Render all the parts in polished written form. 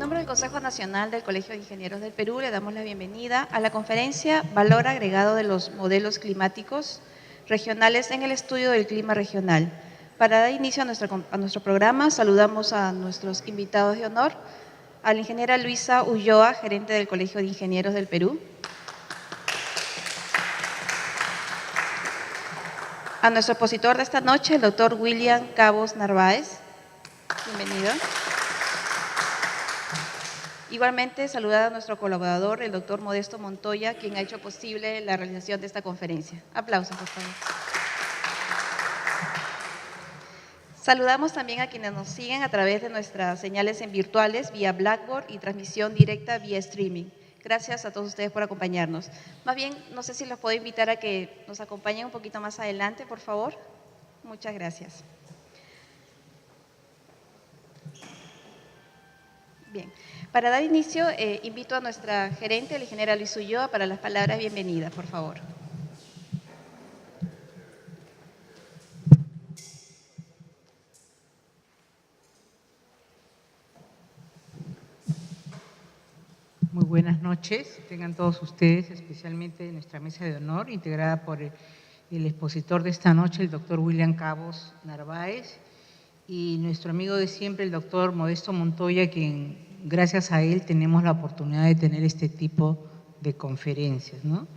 nombre del Consejo Nacional del Colegio de Ingenieros del Perú, le damos la bienvenida a la conferencia Valor Agregado de los Modelos Climáticos Regionales en el Estudio del Clima Regional. Para dar inicio a nuestro programa, saludamos a nuestros invitados de honor, a la ingeniera Luisa Ulloa, gerente del Colegio de Ingenieros del Perú, a nuestro expositor de esta noche, el doctor William Cabos Narváez. Bienvenido. Igualmente, saludar a nuestro colaborador, el doctor Modesto Montoya, quien ha hecho posible la realización de esta conferencia. Aplausos, por favor. Saludamos también a quienes nos siguen a través de nuestras señales en virtuales, vía Blackboard y transmisión directa vía streaming. Gracias a todos ustedes por acompañarnos. Más bien, no sé si los puedo invitar a que nos acompañen un poquito más adelante, por favor. Muchas gracias. Bien, para dar inicio, invito a nuestra gerente, la ingeniera Luisa Ulloa, para las palabras bienvenidas, por favor. Muy buenas noches, tengan todos ustedes, especialmente nuestra mesa de honor, integrada por el expositor de esta noche, el doctor William Cabos Narváez, y nuestro amigo de siempre, el doctor Modesto Montoya, quien gracias a él tenemos la oportunidad de tener este tipo de conferencias, ¿no?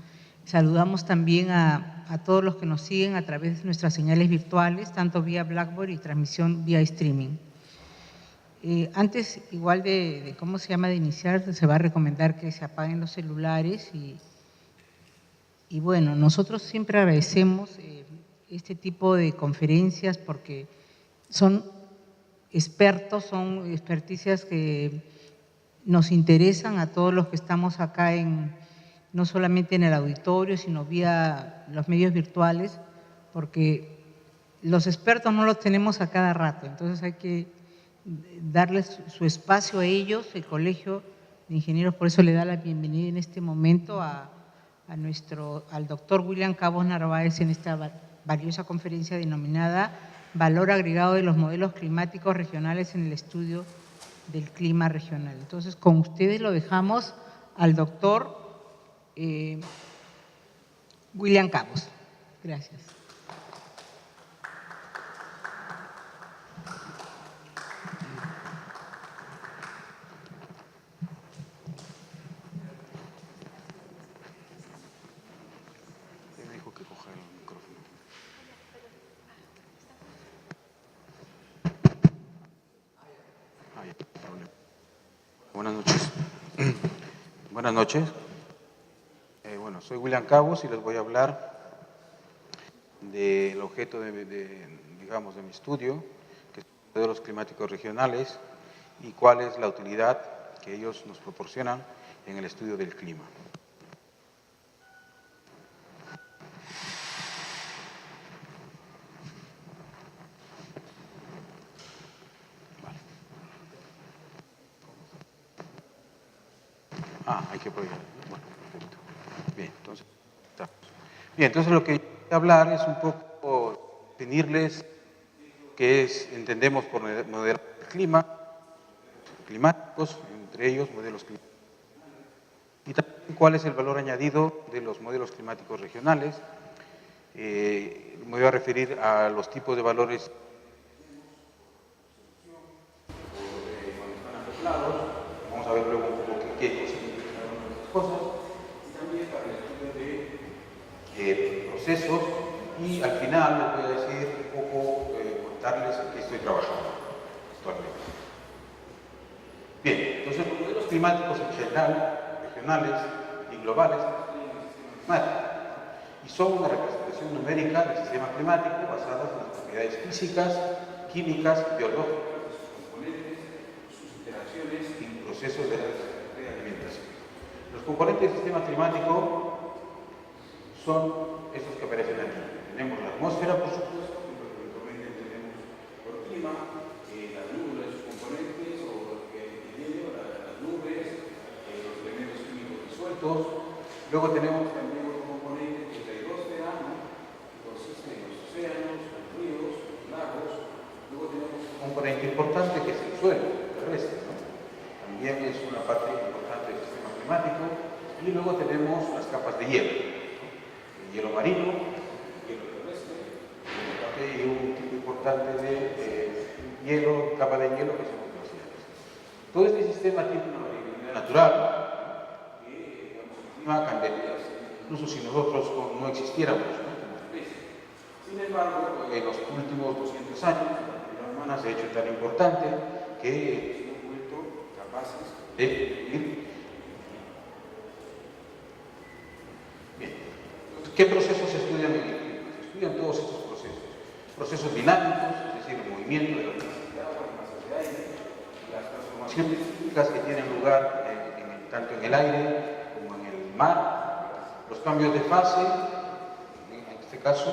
Saludamos también a todos los que nos siguen a través de nuestras señales virtuales, tanto vía Blackboard y transmisión vía streaming. Antes, igual de iniciar, se va a recomendar que se apaguen los celulares y bueno, nosotros siempre agradecemos este tipo de conferencias porque son expertos, son experticias que nos interesan a todos los que estamos acá no solamente en el auditorio, sino vía los medios virtuales, porque los expertos no los tenemos a cada rato, entonces hay que darles su espacio a ellos. El Colegio de Ingenieros por eso le da la bienvenida en este momento al doctor William Cabos Narváez en esta valiosa conferencia denominada Valor Agregado de los Modelos Climáticos Regionales en el Estudio del Clima Regional. Entonces, con ustedes lo dejamos al doctor William Cabos. Gracias. Buenas noches. Buenas noches. Bueno, soy William Cabos y les voy a hablar del objeto de mi estudio, que son los modelos climáticos regionales y cuál es la utilidad que ellos nos proporcionan en el estudio del clima. Hay que prohibir. Bueno, perfecto. Bien, entonces lo que voy a hablar es un poco definirles qué entendemos por modelos climáticos, entre ellos modelos climáticos, y también cuál es el valor añadido de los modelos climáticos regionales. Me voy a referir a los tipos de valores cuando están acoplados. Vamos a ver luego un poco qué cosas, y también para el estudio de procesos, y al final les voy a decir un poco, contarles en qué estoy trabajando actualmente. Bien, entonces los modelos climáticos en general, regionales y globales, y son una representación numérica del sistema climático basada en las propiedades físicas, químicas, biológicas de sus componentes, sus interacciones y procesos de alimentación. Los componentes del sistema climático son estos que aparecen aquí. Tenemos la atmósfera, por supuesto, que habitualmente entendemos por clima, las nubes, sus componentes, o las nubes, los elementos químicos disueltos. Luego tenemos también otro componente que es la hidrosfera, que consiste en los océanos, los ríos, los lagos. Luego tenemos un componente importante que es el suelo terrestre, ¿no? también es una parte importante del sistema climático. Y luego tenemos las capas de hielo, ¿no? El hielo marino, el hielo terrestre, y un tipo importante de hielo, capa de hielo, que son los glaciares. Todo este sistema tiene una variabilidad natural que cambiaría, incluso si nosotros no existiéramos, ¿no? Como especie. Sin embargo, en los últimos 200 años, la actividad humana se ha hecho tan importante que hemos vuelto capaces de vivir. Bien, ¿qué procesos se estudian en el clima? Se estudian todos estos procesos. Procesos dinámicos, es decir, el movimiento de la masa de agua, la masa de aire, las transformaciones físicas que tienen lugar tanto en el aire como en el mar, los cambios de fase, en este caso,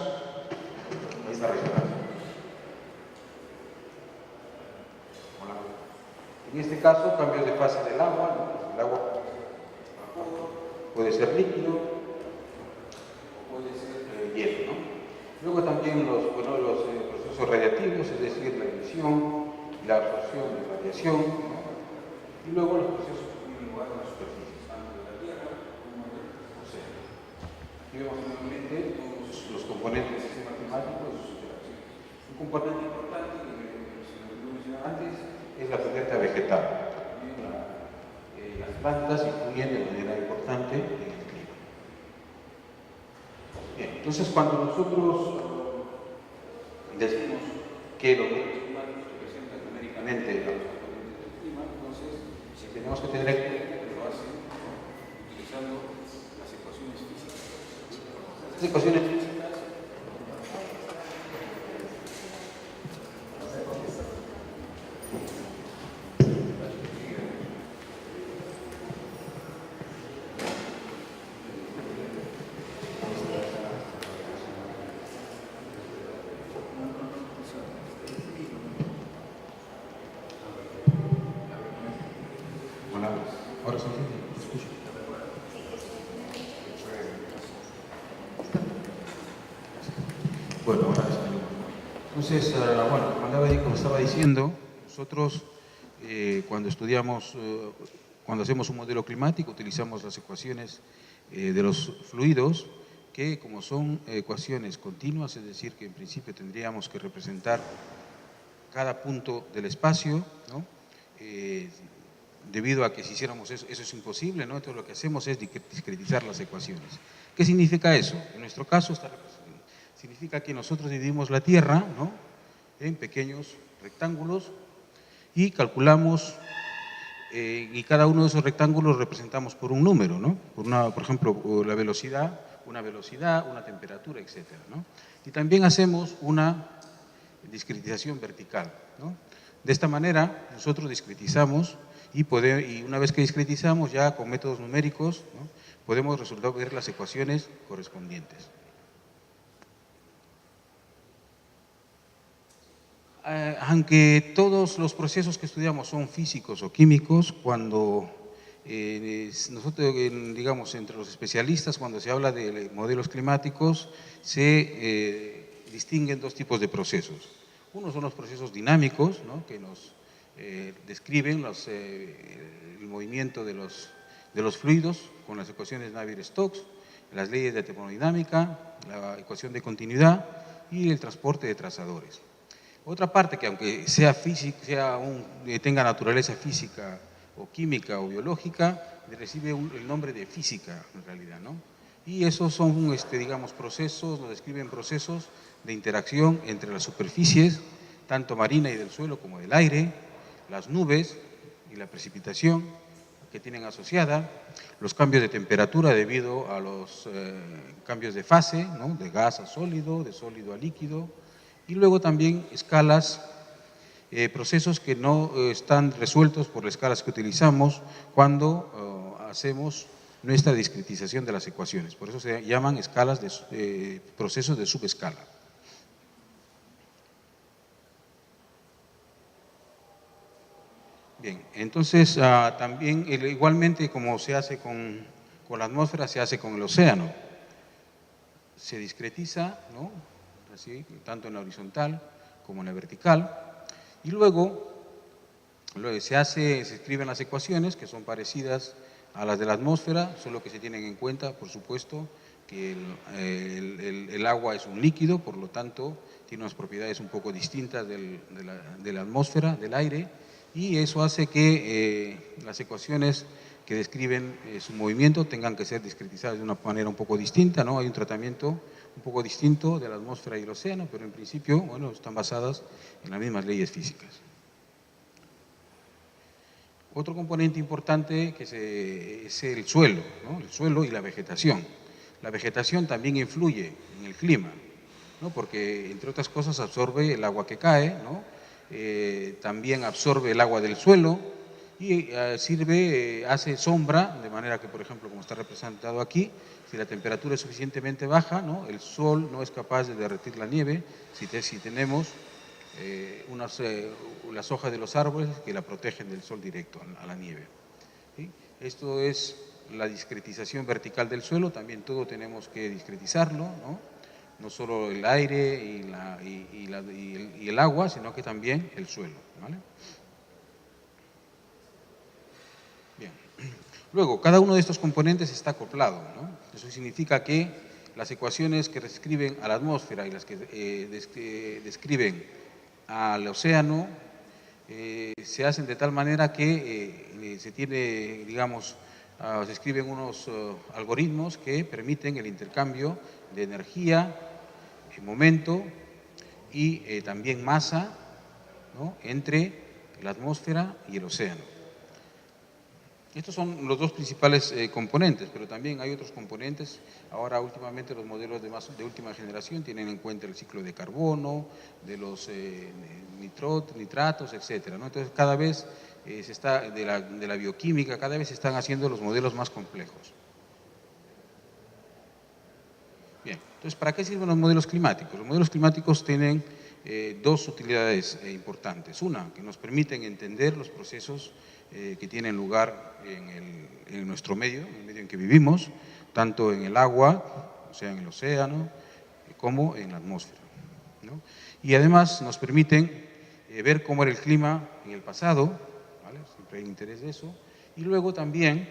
ahí está resonancia. En este caso, cambios de fase del agua, ¿no? El agua puede ser líquido o puede ser hielo, ¿no? Luego también los procesos radiativos, es decir, la emisión y la absorción de radiación, ¿no? Y luego los procesos que tienen lugar en las superficies, tanto de la Tierra como del océano. Aquí vemos nuevamente todos los componentes del sistema climático y sus interacciones. Un componente importante que se me mencionó antes es la cubierta vegetal. También las plantas influyen de manera importante en el clima. Bien, entonces cuando nosotros decimos que los modelos climáticos representan numéricamente a los componentes del clima, entonces tenemos que tener en cuenta que lo hacen utilizando las ecuaciones físicas. Las ecuaciones físicas ahora sí, escucho. Bueno, ahora sí. Entonces, como estaba diciendo, nosotros cuando estudiamos, cuando hacemos un modelo climático, utilizamos las ecuaciones de los fluidos, que como son ecuaciones continuas, es decir, que en principio tendríamos que representar cada punto del espacio, ¿no? Debido a que si hiciéramos eso es imposible, ¿no? Entonces lo que hacemos es discretizar las ecuaciones. ¿Qué significa eso? En nuestro caso significa que nosotros dividimos la Tierra, ¿no?, en pequeños rectángulos y calculamos, y cada uno de esos rectángulos representamos por un número, ¿no? Por ejemplo, la velocidad, una temperatura, etcétera, ¿no? Y también hacemos una discretización vertical, ¿no? De esta manera nosotros discretizamos y una vez que discretizamos ya con métodos numéricos, ¿no?, podemos ver las ecuaciones correspondientes. Aunque todos los procesos que estudiamos son físicos o químicos, cuando nosotros, digamos, entre los especialistas, cuando se habla de modelos climáticos, se distinguen dos tipos de procesos. Uno son los procesos dinámicos, ¿no?, que nos describen el movimiento de los fluidos con las ecuaciones Navier-Stokes, las leyes de termodinámica, la ecuación de continuidad y el transporte de trazadores. Otra parte que aunque sea física, tenga naturaleza física o química o biológica, recibe el nombre de física en realidad, ¿no? Y esos son, digamos, procesos, nos describen procesos de interacción entre las superficies, tanto marina y del suelo como del aire, las nubes y la precipitación que tienen asociada, los cambios de temperatura debido a los cambios de fase, ¿no?, de gas a sólido, de sólido a líquido, y luego también escalas, procesos que no están resueltos por las escalas que utilizamos cuando hacemos nuestra discretización de las ecuaciones. Por eso se llaman escalas procesos de subescala. Bien, entonces también igualmente como se hace con la atmósfera, se hace con el océano. Se discretiza, ¿no?, así, tanto en la horizontal como en la vertical, y luego se escriben las ecuaciones que son parecidas a las de la atmósfera, solo que se tienen en cuenta, por supuesto, que el agua es un líquido, por lo tanto, tiene unas propiedades un poco distintas de la atmósfera, del aire, y eso hace que las ecuaciones que describen su movimiento tengan que ser discretizadas de una manera un poco distinta, ¿no? Hay un tratamiento un poco distinto de la atmósfera y el océano, pero en principio, bueno, están basadas en las mismas leyes físicas. Otro componente importante es el suelo, ¿no? El suelo y la vegetación. La vegetación también influye en el clima, ¿no? Porque, entre otras cosas, absorbe el agua que cae, ¿no? También absorbe el agua del suelo y hace sombra, de manera que, por ejemplo, como está representado aquí, si la temperatura es suficientemente baja, ¿no? El sol no es capaz de derretir la nieve si tenemos las hojas de los árboles que la protegen del sol directo a la nieve, ¿sí? Esto es la discretización vertical del suelo, también todo tenemos que discretizarlo, ¿no? No solo el aire y el agua, sino que también el suelo, ¿vale? Bien. Luego, cada uno de estos componentes está acoplado, ¿no? Eso significa que las ecuaciones que describen a la atmósfera y las que describen al océano se hacen de tal manera que se tiene, digamos, se escriben unos algoritmos que permiten el intercambio de energía, momento y también masa, ¿no? Entre la atmósfera y el océano. Estos son los dos principales componentes, pero también hay otros componentes. Ahora, últimamente, los modelos de última generación tienen en cuenta el ciclo de carbono, de los nitratos, etcétera, ¿no? Entonces, cada vez de la bioquímica, cada vez se están haciendo los modelos más complejos. Bien, entonces, ¿para qué sirven los modelos climáticos? Los modelos climáticos tienen dos utilidades importantes. Una, que nos permiten entender los procesos que tienen lugar en nuestro medio, en el medio en que vivimos, tanto en el agua, o sea, en el océano, como en la atmósfera, ¿no? Y además nos permiten ver cómo era el clima en el pasado, ¿vale? Siempre hay interés de eso, y luego también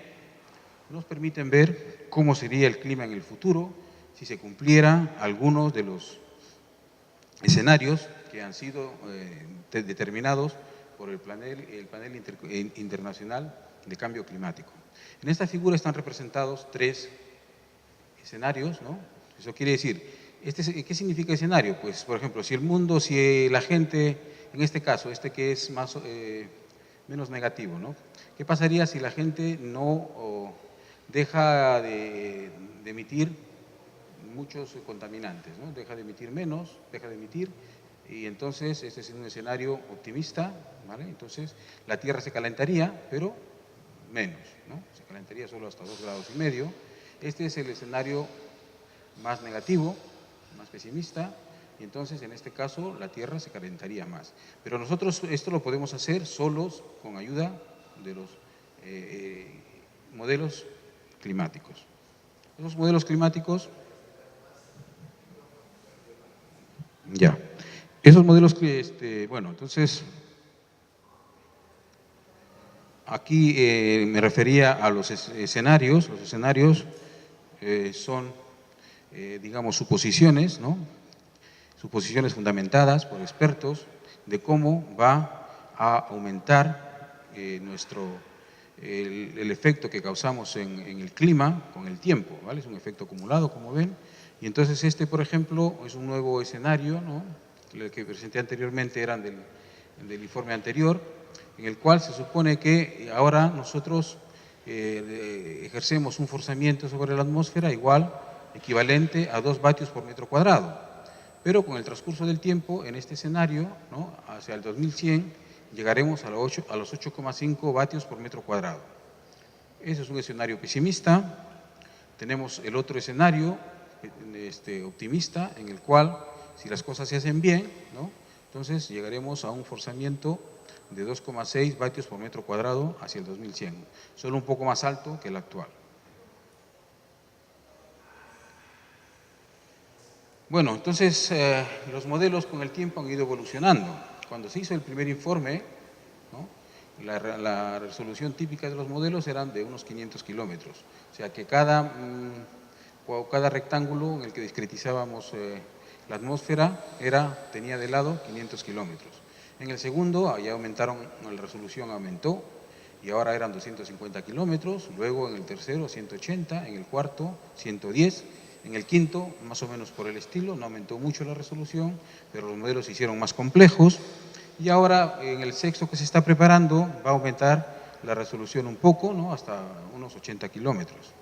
nos permiten ver cómo sería el clima en el futuro si se cumpliera algunos de los escenarios que han sido determinados por el panel internacional de cambio climático. En esta figura están representados 3 escenarios, ¿no? Eso quiere decir, ¿qué significa escenario? Pues, por ejemplo, si la gente, en este caso, que es menos negativo, ¿no? ¿Qué pasaría si la gente no deja de emitir muchos contaminantes, ¿no? Deja de emitir menos, deja de emitir, y entonces este es un escenario optimista, ¿vale? Entonces la Tierra se calentaría, pero menos, ¿no? Se calentaría solo hasta 2,5 grados. Este es el escenario más negativo, más pesimista, y entonces en este caso la Tierra se calentaría más. Pero nosotros esto lo podemos hacer solos con ayuda de los modelos climáticos. Esos modelos climáticos, ya. Esos modelos que, bueno, entonces, aquí me refería a los escenarios. Los escenarios son, digamos, suposiciones, ¿no? Suposiciones fundamentadas por expertos de cómo va a aumentar el efecto que causamos en el clima con el tiempo, ¿vale? Es un efecto acumulado, como ven. Y entonces por ejemplo, es un nuevo escenario, ¿no? El que presenté anteriormente eran del informe anterior, en el cual se supone que ahora nosotros ejercemos un forzamiento sobre la atmósfera equivalente a 2 vatios por metro cuadrado. Pero con el transcurso del tiempo, en este escenario, ¿no? Hacia el 2100, llegaremos a los 8,5 vatios por metro cuadrado. Ese es un escenario pesimista. Tenemos el otro escenario optimista, en el cual, si las cosas se hacen bien, ¿no? Entonces llegaremos a un forzamiento de 2,6 vatios por metro cuadrado hacia el 2100, solo un poco más alto que el actual. Bueno, entonces los modelos con el tiempo han ido evolucionando. Cuando se hizo el primer informe, ¿no? la resolución típica de los modelos eran de unos 500 kilómetros. O sea que cada rectángulo en el que discretizábamos la atmósfera tenía de lado 500 kilómetros. En el segundo ya aumentaron, la resolución aumentó y ahora eran 250 kilómetros, luego en el tercero 180, en el cuarto 110, en el quinto más o menos por el estilo, no aumentó mucho la resolución, pero los modelos se hicieron más complejos y ahora en el sexto que se está preparando va a aumentar la resolución un poco, ¿no? Hasta unos 80 kilómetros.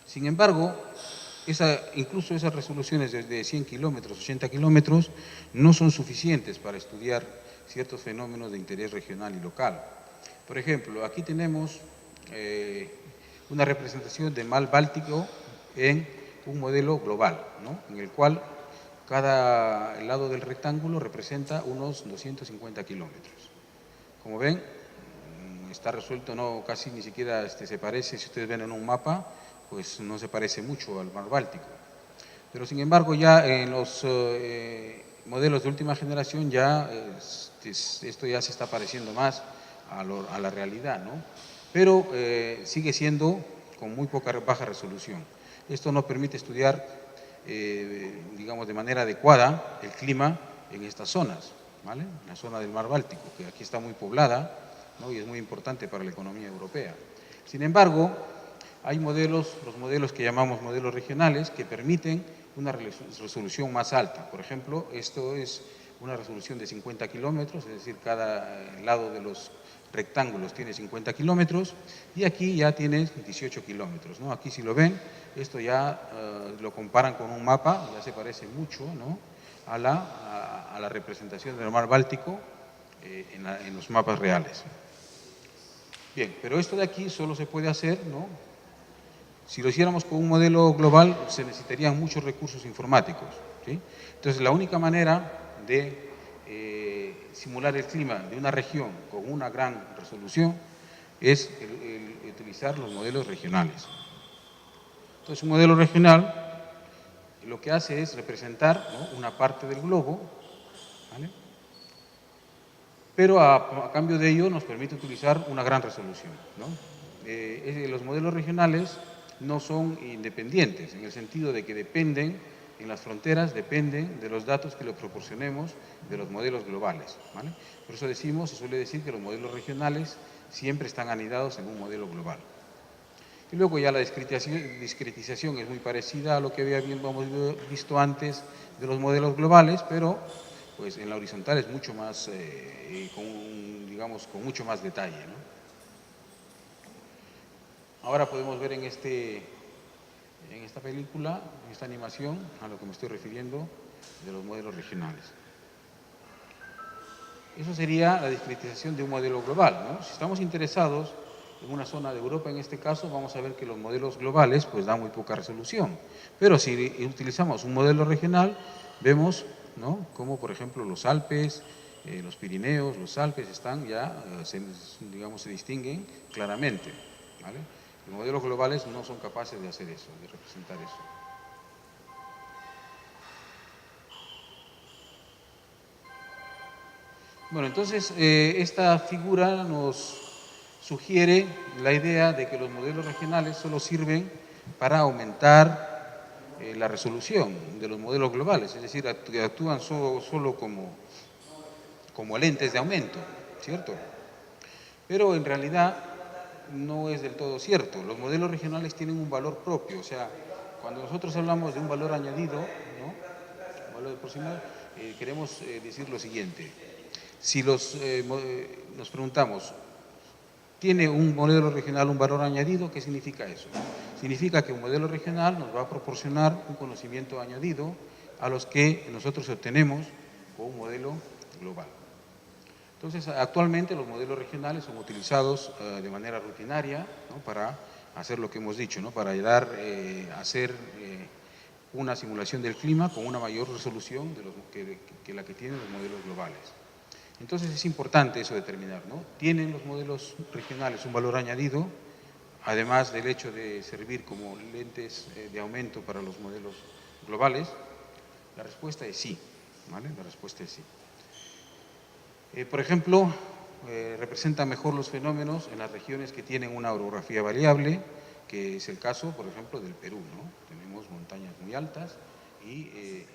Sin embargo, incluso esas resoluciones desde 100 kilómetros, 80 kilómetros, no son suficientes para estudiar ciertos fenómenos de interés regional y local. Por ejemplo, aquí tenemos una representación del mar Báltico en un modelo global, ¿no? En el cual cada lado del rectángulo representa unos 250 kilómetros. Como ven, está resuelto, no, casi ni siquiera se parece, si ustedes ven en un mapa, pues no se parece mucho al mar Báltico. Pero sin embargo ya en los modelos de última generación ya esto ya se está pareciendo más a la realidad, ¿no? Pero sigue siendo con muy baja resolución. Esto nos permite estudiar, digamos, de manera adecuada el clima en estas zonas, ¿vale? La zona del mar Báltico, que aquí está muy poblada, ¿no? Y es muy importante para la economía europea. Sin embargo, hay modelos, los modelos que llamamos modelos regionales, que permiten una resolución más alta. Por ejemplo, esto es una resolución de 50 kilómetros, es decir, cada lado de los rectángulos tiene 50 kilómetros y aquí ya tiene 18 kilómetros, ¿no? Aquí si lo ven, esto ya lo comparan con un mapa, ya se parece mucho, ¿no? a la representación del mar Báltico en los mapas reales. Bien, pero esto de aquí solo se puede hacer, ¿no? Si lo hiciéramos con un modelo global, se necesitarían muchos recursos informáticos, ¿sí? Entonces, la única manera de simular el clima de una región con una gran resolución es utilizar los modelos regionales. Entonces, un modelo regional lo que hace es representar, ¿no? una parte del globo, ¿vale? Pero a cambio de ello nos permite utilizar una gran resolución, ¿no? Los modelos regionales no son independientes, en el sentido de que dependen, en las fronteras dependen de los datos que le proporcionemos de los modelos globales, ¿vale? Por eso se suele decir que los modelos regionales siempre están anidados en un modelo global. Y luego ya la discretización es muy parecida a lo que habíamos visto antes de los modelos globales, pero pues en la horizontal es mucho más, con mucho más detalle, ¿no? Ahora podemos ver en esta película, en esta animación, a lo que me estoy refiriendo de los modelos regionales. Eso sería la discretización de un modelo global, ¿no? Si estamos interesados en una zona de Europa, en este caso, vamos a ver que los modelos globales pues dan muy poca resolución. Pero si utilizamos un modelo regional, vemos, ¿no? Como por ejemplo los Alpes, los Pirineos, los Alpes están ya, se distinguen claramente, ¿vale? Los modelos globales no son capaces de hacer eso, de representar eso. Bueno, entonces esta figura nos sugiere la idea de que los modelos regionales solo sirven para aumentar la resolución de los modelos globales, es decir, actúan solo como lentes de aumento, ¿cierto? Pero en realidad no es del todo cierto. Los modelos regionales tienen un valor propio, o sea, cuando nosotros hablamos de un valor añadido, ¿no? Un valor aproximado, queremos decir lo siguiente. Si nos preguntamos, ¿tiene un modelo regional un valor añadido? ¿Qué significa eso? Significa que un modelo regional nos va a proporcionar un conocimiento añadido a los que nosotros obtenemos con un modelo global. Entonces, actualmente los modelos regionales son utilizados de manera rutinaria, ¿no? Para hacer lo que hemos dicho, ¿no? Para ayudar a hacer una simulación del clima con una mayor resolución que la que tienen los modelos globales. Entonces es importante eso determinar, ¿no? ¿Tienen los modelos regionales un valor añadido, además del hecho de servir como lentes de aumento para los modelos globales? La respuesta es sí, ¿vale? La respuesta es sí. Por ejemplo, representa mejor los fenómenos en las regiones que tienen una orografía variable, que es el caso, por ejemplo, del Perú, ¿no? Tenemos montañas muy altas y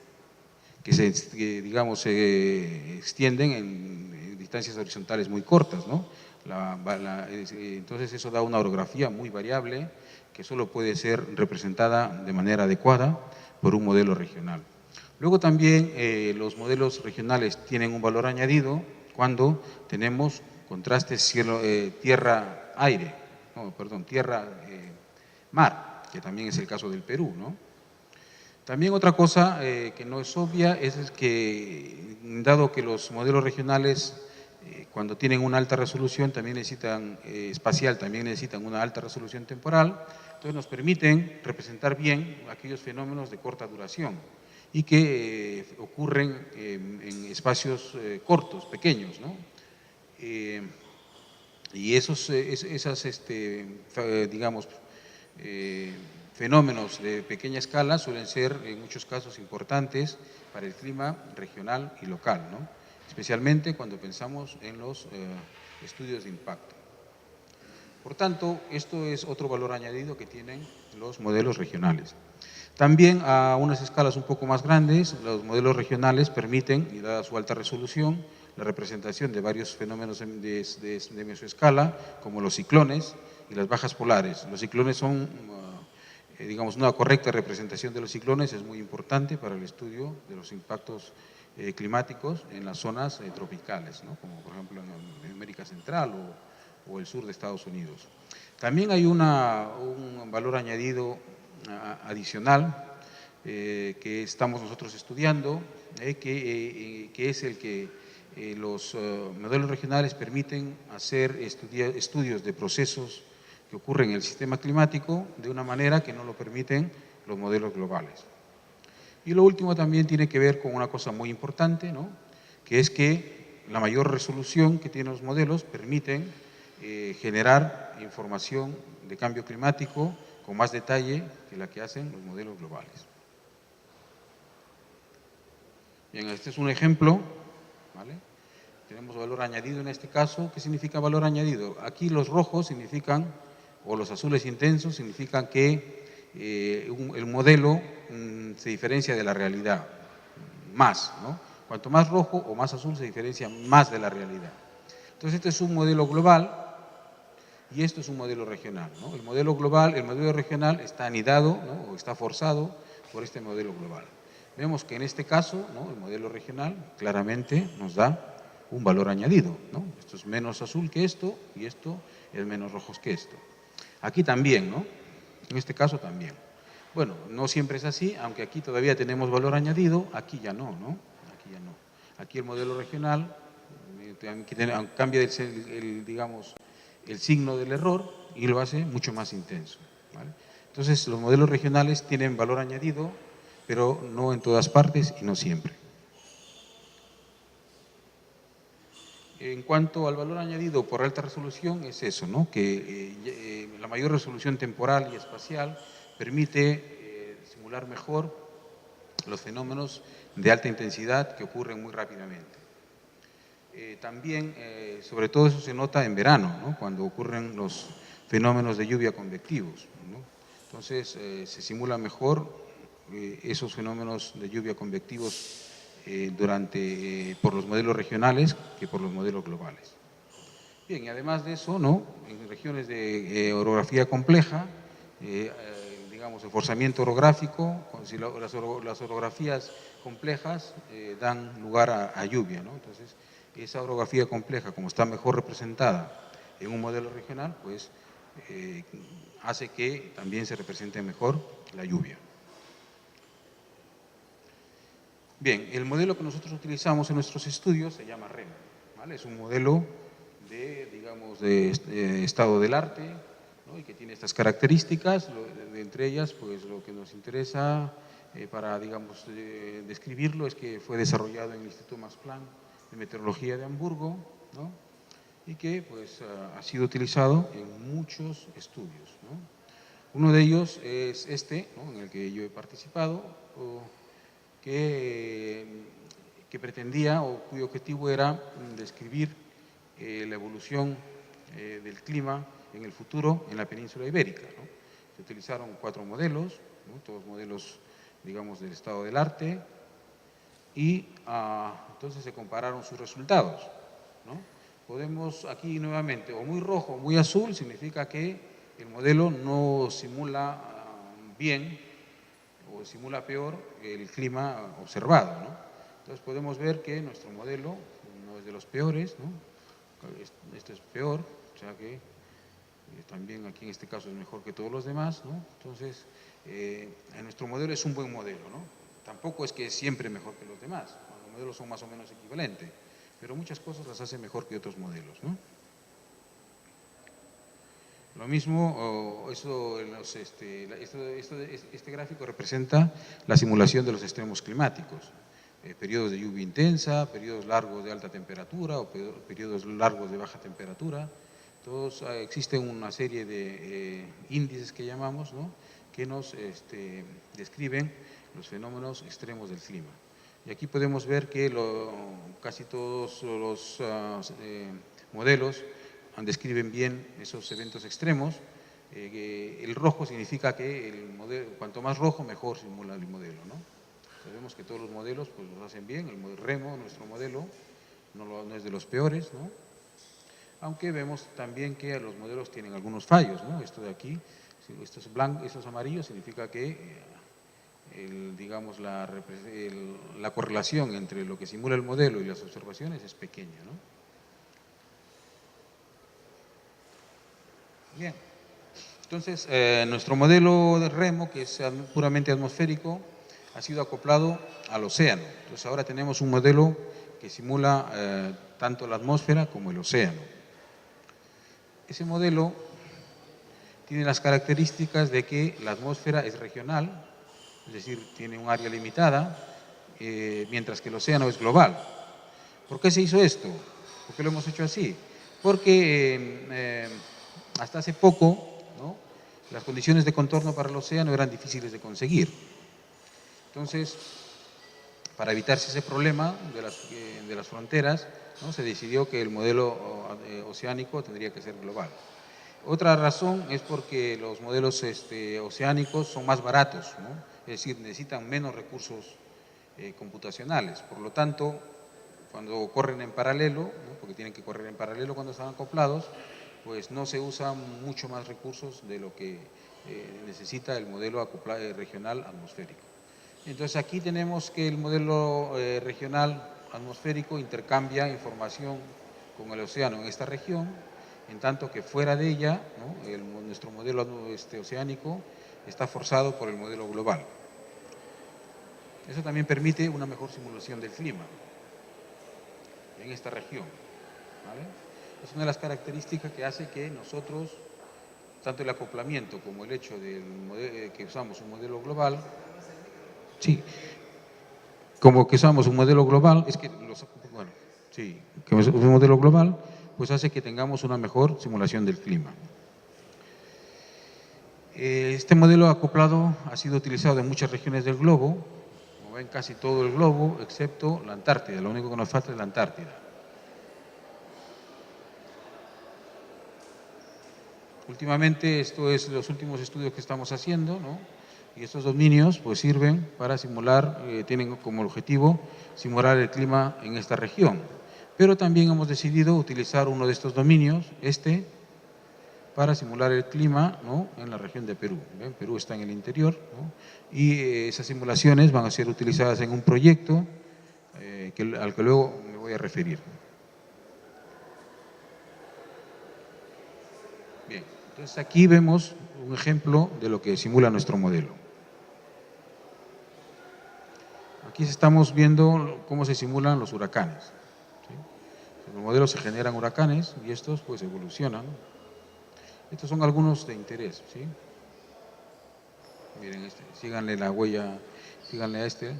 digamos, se extienden en distancias horizontales muy cortas, ¿no? Entonces eso da una orografía muy variable que solo puede ser representada de manera adecuada por un modelo regional. Luego también los modelos regionales tienen un valor añadido cuando tenemos contrastes tierra-aire, no, perdón, tierra-mar, que también es el caso del Perú, ¿no? También otra cosa que no es obvia es que, dado que los modelos regionales, cuando tienen una alta resolución, también necesitan, espacial, también necesitan una alta resolución temporal, entonces nos permiten representar bien aquellos fenómenos de corta duración y que ocurren en espacios cortos, pequeños, ¿no? Y digamos, fenómenos de pequeña escala suelen ser en muchos casos importantes para el clima regional y local, ¿no? Especialmente cuando pensamos en los estudios de impacto. Por tanto, esto es otro valor añadido que tienen los modelos regionales. También a unas escalas un poco más grandes, los modelos regionales permiten, y dada su alta resolución, la representación de varios fenómenos de mesoescala, como los ciclones y las bajas polares. Los ciclones son, digamos, una correcta representación de los ciclones es muy importante para el estudio de los impactos climáticos en las zonas tropicales, ¿no? Como por ejemplo en América Central o el sur de Estados Unidos. También hay un valor añadido adicional que estamos nosotros estudiando, que es el que los modelos regionales permiten hacer estudios de procesos que ocurren en el sistema climático de una manera que no lo permiten los modelos globales. Y lo último también tiene que ver con una cosa muy importante, ¿no? Que es que la mayor resolución que tienen los modelos permiten generar información de cambio climático con más detalle que la que hacen los modelos globales. Bien, este es un ejemplo, ¿vale? Tenemos valor añadido en este caso. ¿Qué significa valor añadido? Aquí los rojos significan, o los azules intensos, significan que el modelo se diferencia de la realidad, más, ¿no? Cuanto más rojo o más azul se diferencia más de la realidad. Entonces este es un modelo global y esto es un modelo regional, ¿no? El modelo global, el modelo regional está anidado, ¿no? O está forzado por este modelo global. Vemos que en este caso, ¿no? El modelo regional claramente nos da un valor añadido, ¿no? Esto es menos azul que esto y esto es menos rojo que esto. Aquí también, ¿no? En este caso también. Bueno, no siempre es así, aunque aquí todavía tenemos valor añadido, aquí ya no, ¿no? Aquí ya no. Aquí el modelo regional cambia digamos, el signo del error y lo hace mucho más intenso, ¿vale? Entonces, los modelos regionales tienen valor añadido, pero no en todas partes y no siempre. En cuanto al valor añadido por alta resolución, es eso, ¿no? Que la mayor resolución temporal y espacial permite simular mejor los fenómenos de alta intensidad que ocurren muy rápidamente. También, sobre todo eso se nota en verano, ¿no? Cuando ocurren los fenómenos de lluvia convectivos, ¿no? Entonces, se simula mejor esos fenómenos de lluvia convectivos por los modelos regionales que por los modelos globales. Bien, y además de eso, ¿no? En regiones de orografía compleja, digamos, el forzamiento orográfico, si las orografías complejas dan lugar a lluvia, ¿no? Entonces, esa orografía compleja, como está mejor representada en un modelo regional, pues hace que también se represente mejor la lluvia. Bien, el modelo que nosotros utilizamos en nuestros estudios se llama REM, ¿vale? Es un modelo digamos, de estado del arte, ¿no? Y que tiene estas características, entre ellas, pues lo que nos interesa para, digamos, describirlo es que fue desarrollado en el Instituto Max Planck de Meteorología de Hamburgo, ¿no? Y que, pues, ha sido utilizado en muchos estudios, ¿no? Uno de ellos es este, ¿no? En el que yo he participado, que que pretendía o cuyo objetivo era describir la evolución del clima en el futuro en la península ibérica, ¿no? Se utilizaron 4 modelos, ¿no? Todos modelos, digamos, del estado del arte, y entonces se compararon sus resultados, ¿no? Podemos aquí nuevamente, o muy rojo o muy azul, significa que el modelo no simula bien o simula peor el clima observado, ¿no? Entonces podemos ver que nuestro modelo no es de los peores, ¿no? Este es peor, o sea que también aquí en este caso es mejor que todos los demás, ¿no? Entonces, nuestro modelo es un buen modelo, ¿no? Tampoco es que es siempre mejor que los demás, los modelos son más o menos equivalentes, pero muchas cosas las hace mejor que otros modelos, ¿no? Lo mismo, este gráfico representa la simulación de los extremos climáticos, periodos de lluvia intensa, periodos largos de alta temperatura o periodos largos de baja temperatura. Todos existen una serie de índices que llamamos, ¿no?, que nos describen los fenómenos extremos del clima. Y aquí podemos ver que casi todos los modelos describen bien esos eventos extremos. El rojo significa que el modelo, cuanto más rojo, mejor simula el modelo, ¿no? Sabemos que todos los modelos pues los hacen bien. El modelo REMO, nuestro modelo, no es de los peores, ¿no? Aunque vemos también que los modelos tienen algunos fallos, ¿no? Esto de aquí, estos amarillos, significa que digamos, la correlación entre lo que simula el modelo y las observaciones es pequeña, ¿no? Bien, entonces nuestro modelo de REMO, que es puramente atmosférico, ha sido acoplado al océano. Entonces ahora tenemos un modelo que simula tanto la atmósfera como el océano. Ese modelo tiene las características de que la atmósfera es regional, es decir, tiene un área limitada, mientras que el océano es global. ¿Por qué se hizo esto? ¿Por qué lo hemos hecho así? Porque hasta hace poco, ¿no?, las condiciones de contorno para el océano eran difíciles de conseguir. Entonces, para evitarse ese problema de las fronteras, ¿no?, se decidió que el modelo oceánico tendría que ser global. Otra razón es porque los modelos oceánicos son más baratos, ¿no? Es decir, necesitan menos recursos computacionales. Por lo tanto, cuando corren en paralelo, ¿no?, porque tienen que correr en paralelo cuando están acoplados, pues no se usan mucho más recursos de lo que necesita el modelo regional atmosférico. Entonces aquí tenemos que el modelo regional atmosférico intercambia información con el océano en esta región, en tanto que fuera de ella, ¿no?, nuestro modelo oceánico está forzado por el modelo global. Eso también permite una mejor simulación del clima en esta región, ¿vale? Es una de las características que hace que nosotros, tanto el acoplamiento como el hecho de que usamos un modelo global, sí, como que usamos un modelo global, es que, bueno, sí, que un modelo global, pues hace que tengamos una mejor simulación del clima. Este modelo acoplado ha sido utilizado en muchas regiones del globo, como ven, casi todo el globo, excepto la Antártida. Lo único que nos falta es la Antártida. Últimamente, esto es los últimos estudios que estamos haciendo, ¿no?, y estos dominios pues sirven para simular, tienen como objetivo simular el clima en esta región. Pero también hemos decidido utilizar uno de estos dominios, para simular el clima, ¿no?, en la región de Perú. ¿Ven? Perú está en el interior, ¿no?, y esas simulaciones van a ser utilizadas en un proyecto al que luego me voy a referir. Bien, entonces aquí vemos un ejemplo de lo que simula nuestro modelo. Aquí estamos viendo cómo se simulan los huracanes, ¿sí? En los modelos se generan huracanes y estos pues evolucionan. Estos son algunos de interés, ¿sí? Miren, síganle la huella, síganle a este.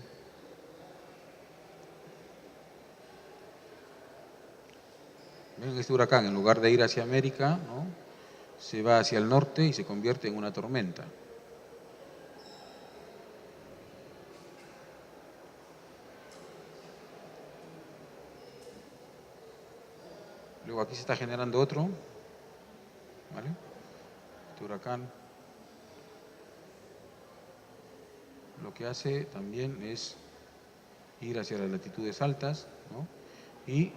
Miren, este huracán, en lugar de ir hacia América, ¿no?, se va hacia el norte y se convierte en una tormenta. Luego aquí se está generando otro, ¿vale? Este huracán lo que hace también es ir hacia las latitudes altas, ¿no? Y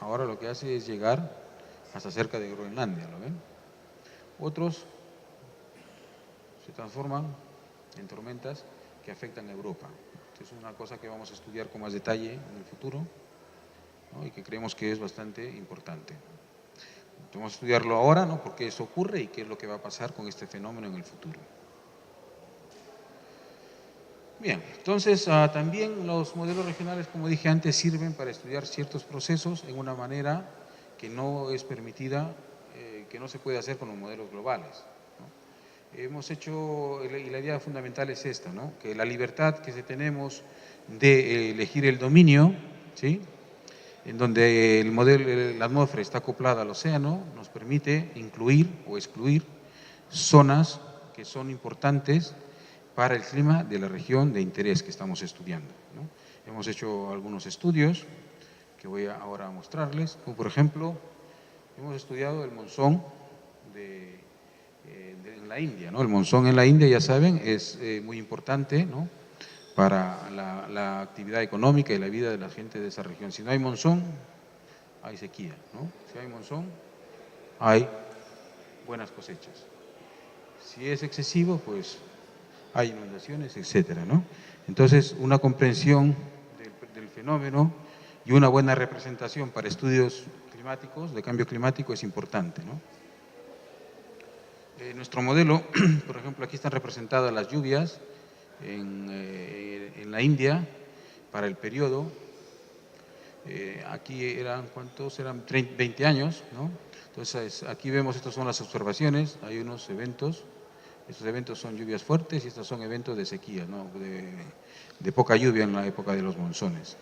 ahora lo que hace es llegar hasta cerca de Groenlandia, ¿lo ven? Otros se transforman en tormentas que afectan a Europa. Esto es una cosa que vamos a estudiar con más detalle en el futuro, ¿no? Y que creemos que es bastante importante. Vamos a estudiarlo ahora, ¿no? Por qué eso ocurre y qué es lo que va a pasar con este fenómeno en el futuro. Bien, entonces también los modelos regionales, como dije antes, sirven para estudiar ciertos procesos en una manera que no es permitida, que no se puede hacer con los modelos globales, ¿no? Hemos hecho, y la idea fundamental es esta, ¿no? Que la libertad que tenemos de elegir el dominio, ¿sí? En donde el modelo, la atmósfera está acoplada al océano, nos permite incluir o excluir zonas que son importantes para el clima de la región de interés que estamos estudiando, ¿no? Hemos hecho algunos estudios que voy ahora a mostrarles, como por ejemplo, hemos estudiado el monzón en la India, ¿no? El monzón en la India, ya saben, es muy importante, ¿no? Para la actividad económica y la vida de la gente de esa región. Si no hay monzón, hay sequía, ¿no? Si hay monzón, hay buenas cosechas. Si es excesivo, pues hay inundaciones, etcétera, ¿no? Entonces, una comprensión del fenómeno y una buena representación para estudios climáticos, de cambio climático, es importante, ¿no? Nuestro modelo, por ejemplo, aquí están representadas las lluvias en la India para el periodo. Aquí eran, ¿cuántos? Eran 20 años, ¿no? Entonces, aquí vemos, estas son las observaciones, hay unos eventos. Estos eventos son lluvias fuertes y estos son eventos de sequía, ¿no? de poca lluvia en la época de los monzones.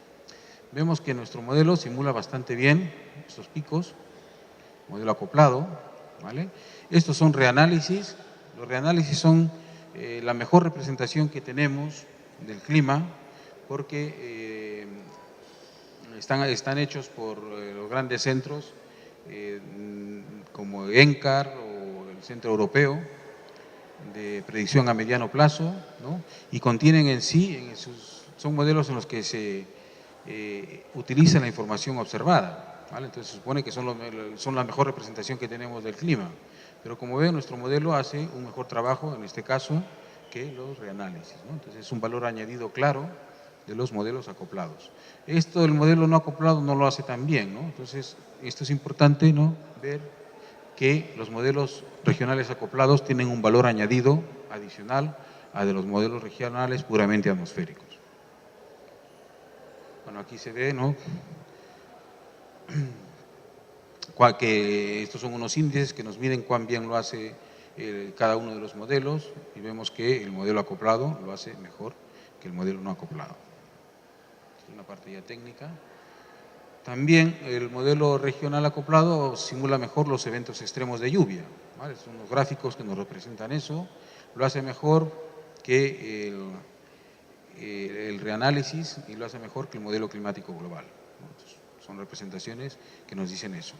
Vemos que nuestro modelo simula bastante bien estos picos, modelo acoplado, ¿vale? Estos son reanálisis. Los reanálisis son la mejor representación que tenemos del clima porque están hechos por los grandes centros como ENCAR o el Centro Europeo de Predicción a Mediano Plazo, ¿no? Y contienen en sí, son modelos en los que se utiliza la información observada, ¿vale? Entonces se supone que son la mejor representación que tenemos del clima, pero como ven, nuestro modelo hace un mejor trabajo en este caso que los reanálisis, ¿no? Entonces es un valor añadido claro de los modelos acoplados. Esto, el modelo no acoplado no lo hace tan bien, ¿no? Entonces esto es importante, ¿no? Ver que los modelos regionales acoplados tienen un valor añadido adicional a de los modelos regionales puramente atmosféricos. Bueno, aquí se ve, ¿no? Que estos son unos índices que nos miden cuán bien lo hace cada uno de los modelos y vemos que el modelo acoplado lo hace mejor que el modelo no acoplado. Esta es una parte ya técnica. También el modelo regional acoplado simula mejor los eventos extremos de lluvia, ¿vale? Son los gráficos que nos representan eso, lo hace mejor que el reanálisis y lo hace mejor que el modelo climático global, ¿no? Entonces, son representaciones que nos dicen eso.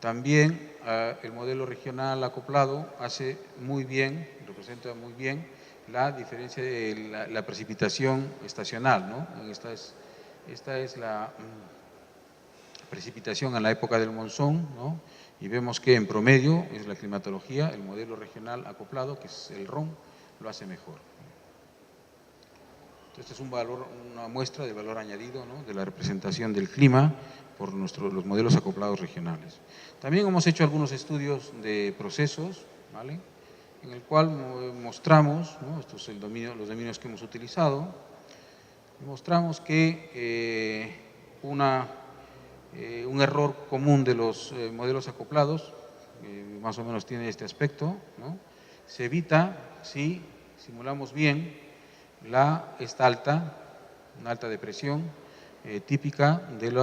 También el modelo regional acoplado hace muy bien, representa muy bien la diferencia de la precipitación estacional, ¿no? Esta es la precipitación en la época del monzón, ¿no? Y vemos que en promedio es la climatología, el modelo regional acoplado, que es el RON, lo hace mejor. Entonces, este es una muestra de valor añadido, ¿no? De la representación del clima por los modelos acoplados regionales. También hemos hecho algunos estudios de procesos, ¿vale? En el cual mostramos, ¿no? Estos son los dominios que hemos utilizado, mostramos que un error común de los modelos acoplados, más o menos tiene este aspecto, ¿no? Se evita si simulamos bien esta una alta depresión típica del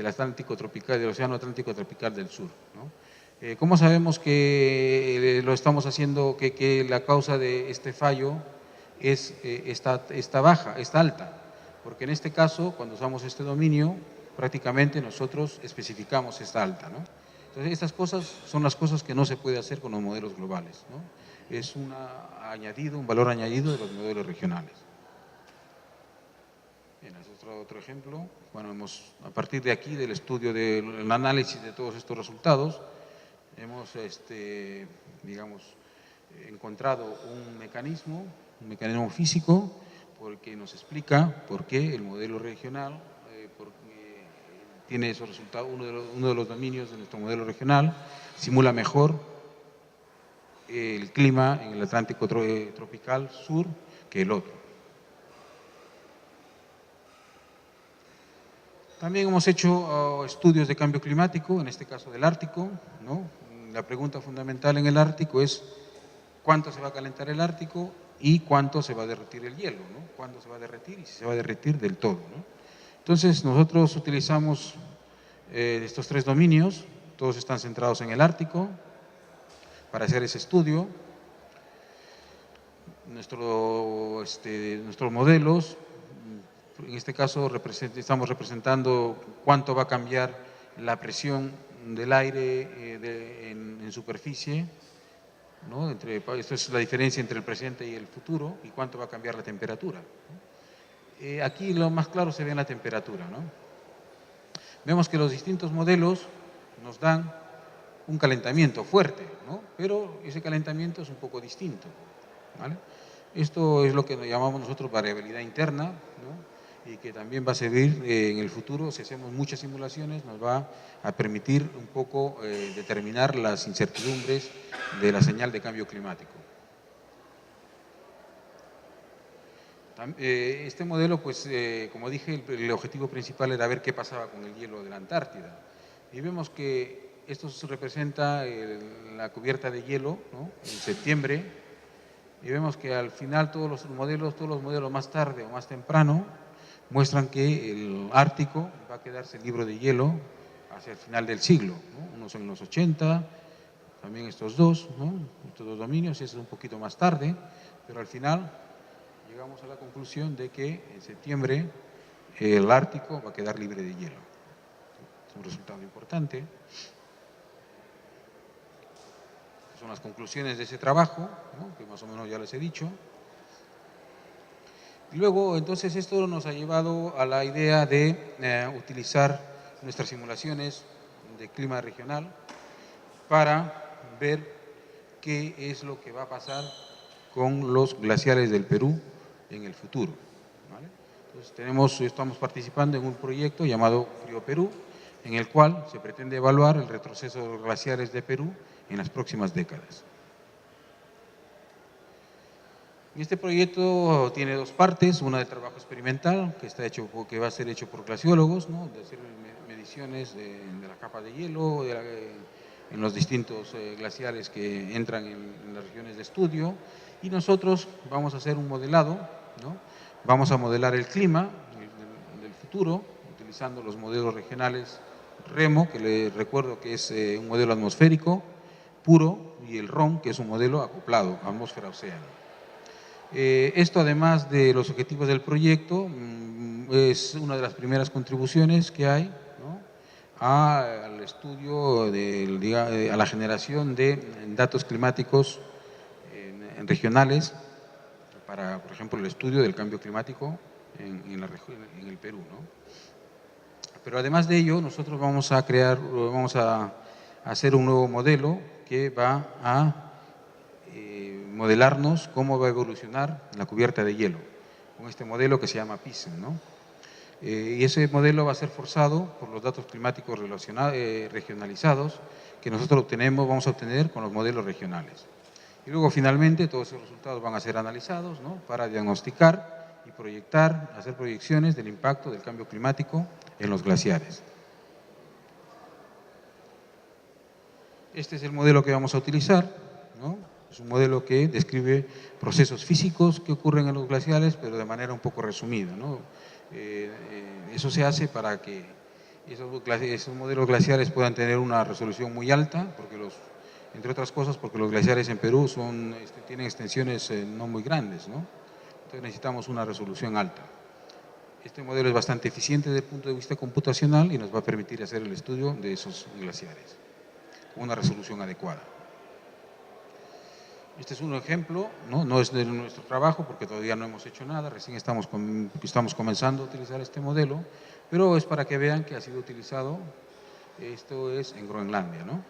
Atlántico tropical, del Océano Atlántico tropical del sur, ¿no? ¿Cómo sabemos que lo estamos haciendo, que la causa de este fallo es esta alta? porque en este caso, cuando usamos este dominio, prácticamente nosotros especificamos esta alta, ¿no? Entonces, estas cosas son las cosas que no se puede hacer con los modelos globales, ¿no? Es un valor añadido de los modelos regionales. Bien, es otro ejemplo. Bueno, a partir de aquí, del estudio, del análisis de todos estos resultados, hemos, digamos, encontrado un mecanismo físico que nos explica por qué el modelo regional tiene esos resultados. Uno de los dominios de nuestro modelo regional simula mejor el clima en el Atlántico tropical sur que el otro. También hemos hecho estudios de cambio climático, en este caso del Ártico, ¿no? La pregunta fundamental en el Ártico es cuánto se va a calentar el Ártico y cuánto se va a derretir el hielo, ¿no? Cuándo se va a derretir y si se va a derretir del todo, ¿no? Entonces, nosotros utilizamos estos 3 dominios, todos están centrados en el Ártico, para hacer ese estudio. Nuestros modelos, en este caso estamos representando cuánto va a cambiar la presión del aire en superficie, ¿no? Esto es la diferencia entre el presente y el futuro, y cuánto va a cambiar la temperatura, ¿no? Aquí lo más claro se ve en la temperatura, ¿no? Vemos que los distintos modelos nos dan un calentamiento fuerte, ¿no? Pero ese calentamiento es un poco distinto, ¿vale? Esto es lo que llamamos nosotros variabilidad interna, ¿no? Y que también va a servir en el futuro, si hacemos muchas simulaciones, nos va a permitir un poco determinar las incertidumbres de la señal de cambio climático. Este modelo, pues, como dije, el objetivo principal era ver qué pasaba con el hielo de la Antártida. Y vemos que esto representa la cubierta de hielo, ¿no? En septiembre, y vemos que al final todos los modelos más tarde o más temprano muestran que el Ártico va a quedarse libre de hielo hacia el final del siglo, ¿no? Unos en los 80, también estos dos, ¿no? Estos 2 dominios, ese es un poquito más tarde, pero al final llegamos a la conclusión de que en septiembre el Ártico va a quedar libre de hielo. Es un resultado importante. Son las conclusiones de ese trabajo, ¿no? Que más o menos ya les he dicho. Y luego, entonces, esto nos ha llevado a la idea de utilizar nuestras simulaciones de clima regional para ver qué es lo que va a pasar con los glaciares del Perú en el futuro, ¿vale? Entonces, estamos participando en un proyecto llamado Frío Perú, en el cual se pretende evaluar el retroceso de los glaciares de Perú en las próximas décadas. Este proyecto tiene 2 partes, una de trabajo experimental, que va a ser hecho por glaciólogos, ¿no? De hacer mediciones de la capa de hielo, en los distintos glaciares que entran en las regiones de estudio, y nosotros vamos a hacer un modelado, ¿no? Vamos a modelar el clima del futuro, utilizando los modelos regionales REMO, que les recuerdo que es un modelo atmosférico puro, y el ROM, que es un modelo acoplado, atmósfera-océano. Esto, además de los objetivos del proyecto, es una de las primeras contribuciones que hay, ¿no? Al estudio, a la generación de datos climáticos regionales para, por ejemplo, el estudio del cambio climático en el Perú, ¿no? Pero además de ello, nosotros vamos a hacer un nuevo modelo que va a modelarnos cómo va a evolucionar la cubierta de hielo, con este modelo que se llama PISM, ¿no? Y ese modelo va a ser forzado por los datos climáticos regionalizados que nosotros vamos a obtener con los modelos regionales. Y luego, finalmente, todos esos resultados van a ser analizados, ¿no? Para diagnosticar y hacer proyecciones del impacto del cambio climático en los glaciares. Este es el modelo que vamos a utilizar, ¿no? Es un modelo que describe procesos físicos que ocurren en los glaciares, pero de manera un poco resumida, ¿no? Eso se hace para que esos modelos glaciares puedan tener una resolución muy alta, entre otras cosas porque los glaciares en Perú tienen extensiones no muy grandes, ¿no? Entonces necesitamos una resolución alta. Este modelo es bastante eficiente desde el punto de vista computacional y nos va a permitir hacer el estudio de esos glaciares con una resolución adecuada. Este es un ejemplo, no es de nuestro trabajo porque todavía no hemos hecho nada, recién estamos comenzando a utilizar este modelo, pero es para que vean que ha sido utilizado, esto es en Groenlandia, ¿no?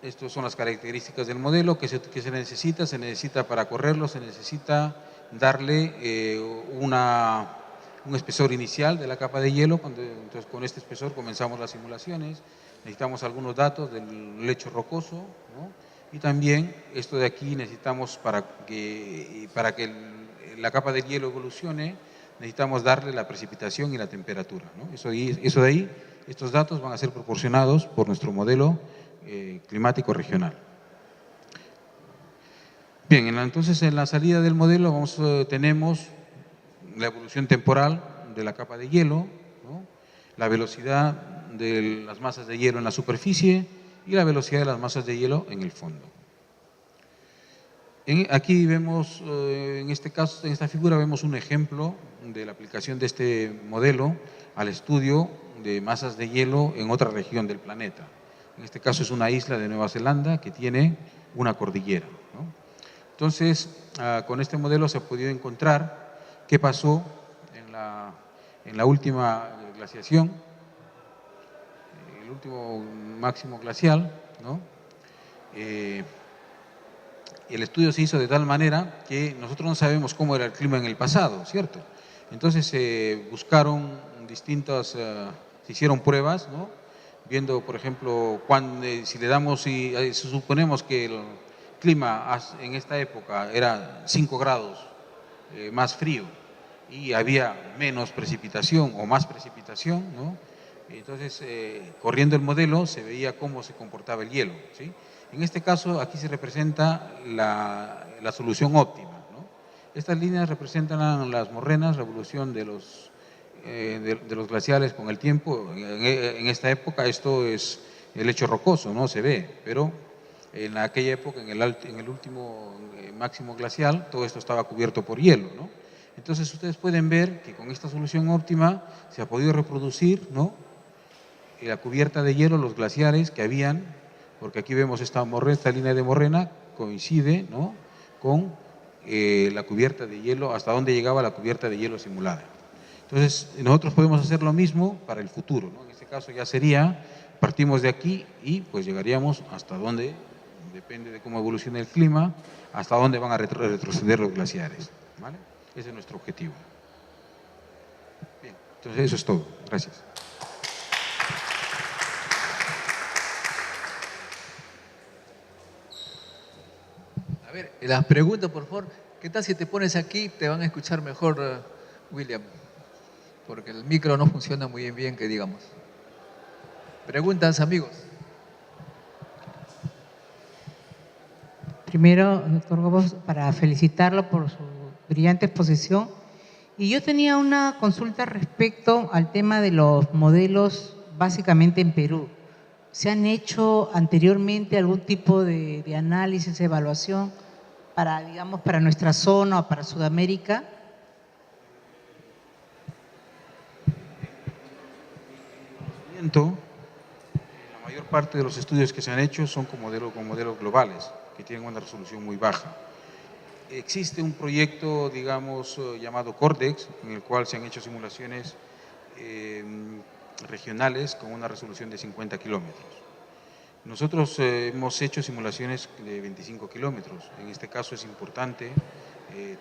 Estas son las características del modelo que se necesita para correrlo, se necesita darle un espesor inicial de la capa de hielo, entonces con este espesor comenzamos las simulaciones, necesitamos algunos datos del lecho rocoso, ¿no? Y también esto de aquí necesitamos para que la capa de hielo evolucione, necesitamos darle la precipitación y la temperatura, ¿no? Eso de ahí, estos datos van a ser proporcionados por nuestro modelo climático regional. Bien, entonces en la salida del modelo tenemos la evolución temporal de la capa de hielo, ¿no? La velocidad de las masas de hielo en la superficie y la velocidad de las masas de hielo en el fondo. Aquí vemos, en este caso, en esta figura vemos un ejemplo de la aplicación de este modelo al estudio de masas de hielo en otra región del planeta. En este caso es una isla de Nueva Zelanda que tiene una cordillera, ¿no? Entonces, con este modelo se ha podido encontrar qué pasó en la última glaciación, el último máximo glacial, ¿no? El estudio se hizo de tal manera que nosotros no sabemos cómo era el clima en el pasado, ¿cierto? Entonces se buscaron se hicieron pruebas, ¿no? Viendo, por ejemplo, si suponemos que el clima en esta época era 5 grados más frío y había menos precipitación o más precipitación, ¿no? Entonces, corriendo el modelo se veía cómo se comportaba el hielo, ¿sí? En este caso, aquí se representa la solución óptima, ¿no? Estas líneas representan las morrenas, la evolución de los glaciares con el tiempo. En esta época esto es el lecho rocoso, no se ve, pero en aquella época, en el último máximo glacial, todo esto estaba cubierto por hielo, ¿no? Entonces ustedes pueden ver que con esta solución óptima se ha podido reproducir, ¿no?, la cubierta de hielo, los glaciares que habían, porque aquí vemos esta línea de morrena coincide, ¿no?, con la cubierta de hielo, hasta dónde llegaba la cubierta de hielo simulada. Entonces, nosotros podemos hacer lo mismo para el futuro, ¿no? En este caso ya sería, partimos de aquí y pues llegaríamos hasta donde, depende de cómo evolucione el clima, hasta dónde van a retroceder los glaciares, ¿vale? Ese es nuestro objetivo. Bien, entonces eso es todo. Gracias. A ver, las preguntas, por favor. ¿Qué tal si te pones aquí? Te van a escuchar mejor, William, porque el micro no funciona muy bien, que digamos. Preguntas, amigos. Primero, doctor Gómez, para felicitarlo por su brillante exposición. Y yo tenía una consulta respecto al tema de los modelos, básicamente en Perú. ¿Se han hecho anteriormente algún tipo de análisis, evaluación para, digamos, para nuestra zona o para Sudamérica? La mayor parte de los estudios que se han hecho son con modelos globales, que tienen una resolución muy baja. Existe un proyecto, digamos, llamado Cordex, en el cual se han hecho simulaciones regionales con una resolución de 50 kilómetros. Nosotros hemos hecho simulaciones de 25 kilómetros. En este caso es importante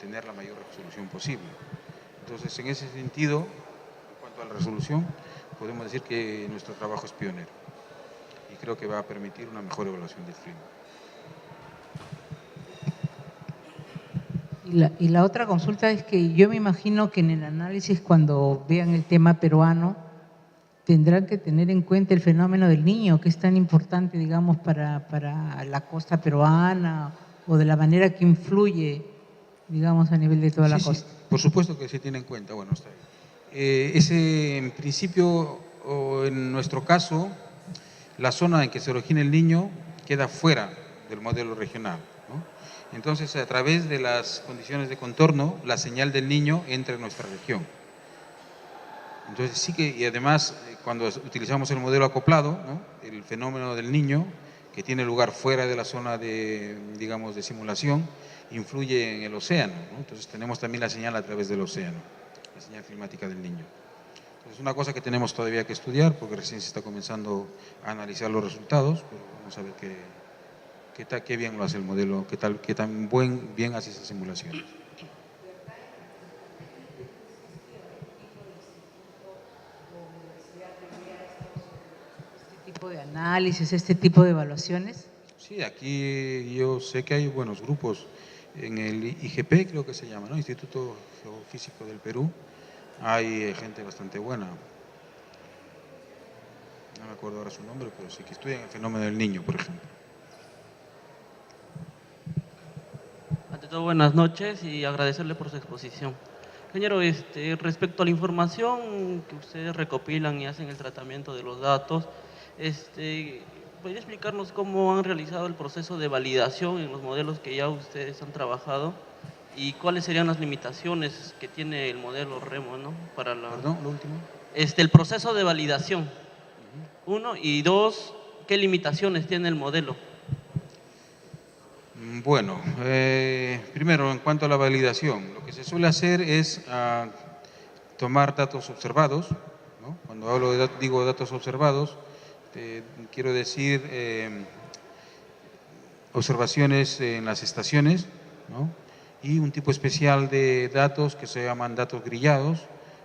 tener la mayor resolución posible. Entonces, en ese sentido, en cuanto a la resolución, podemos decir que nuestro trabajo es pionero y creo que va a permitir una mejor evaluación del clima. Y la otra consulta es que yo me imagino que en el análisis, cuando vean el tema peruano, tendrán que tener en cuenta el fenómeno del Niño, que es tan importante, digamos, para la costa peruana, o de la manera que influye, digamos, a nivel de toda la costa. Sí, por supuesto que se tiene en cuenta. Bueno, está bien. En principio, o en nuestro caso, la zona en que se origina el Niño queda fuera del modelo regional, ¿no? Entonces, a través de las condiciones de contorno, la señal del Niño entra en nuestra región. Entonces sí que, y además, cuando utilizamos el modelo acoplado, ¿no?, el fenómeno del Niño, que tiene lugar fuera de la zona de, digamos, de simulación, influye en el océano, ¿no? Entonces tenemos también la señal a través del océano, la señal climática del Niño. Entonces es una cosa que tenemos todavía que estudiar, porque recién se está comenzando a analizar los resultados, pero vamos a ver qué bien lo hace el modelo, qué tan bien hace esas simulaciones. Este tipo de análisis, este tipo de evaluaciones. Sí, aquí yo sé que hay buenos grupos en el IGP, creo que se llama, ¿no?, Instituto Geofísico del Perú. Hay gente bastante buena. No me acuerdo ahora su nombre, pero sí que estudian el fenómeno del Niño, por ejemplo. Ante todo, buenas noches y agradecerle por su exposición. Ingeniero, respecto a la información que ustedes recopilan y hacen el tratamiento de los datos, ¿podría explicarnos cómo han realizado el proceso de validación en los modelos que ya ustedes han trabajado y cuáles serían las limitaciones que tiene el modelo REMO, ¿no?, para la… Perdón, lo último. El proceso de validación, uno, y dos, ¿qué limitaciones tiene el modelo? Bueno, primero, en cuanto a la validación, lo que se suele hacer es tomar datos observados, ¿no? Cuando hablo digo datos observados, quiero decir observaciones en las estaciones, ¿no?, y un tipo especial de datos que se llaman datos grillados,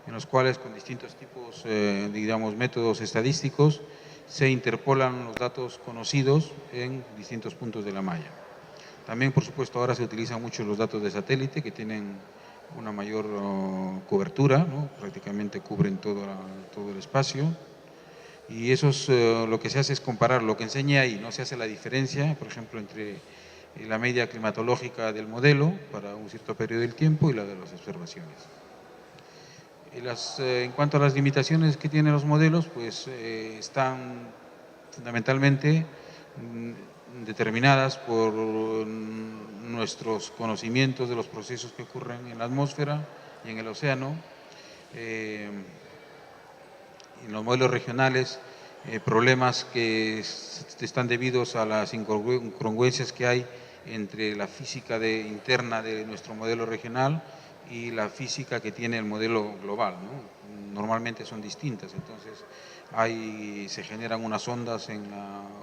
en los cuales con distintos tipos, digamos, métodos estadísticos, se interpolan los datos conocidos en distintos puntos de la malla. También, por supuesto, ahora se utilizan mucho los datos de satélite, que tienen una mayor cobertura, ¿no?, prácticamente cubren todo el espacio. Y lo que se hace es comparar lo que enseña ahí, no se hace la diferencia, por ejemplo, entre la media climatológica del modelo para un cierto periodo del tiempo y la de las observaciones. En cuanto a las limitaciones que tienen los modelos, pues están fundamentalmente determinadas por nuestros conocimientos de los procesos que ocurren en la atmósfera y en el océano. En los modelos regionales, problemas que están debidos a las incongruencias que hay entre la física interna de nuestro modelo regional y la física que tiene el modelo global, ¿no? Normalmente son distintas, entonces se generan unas ondas,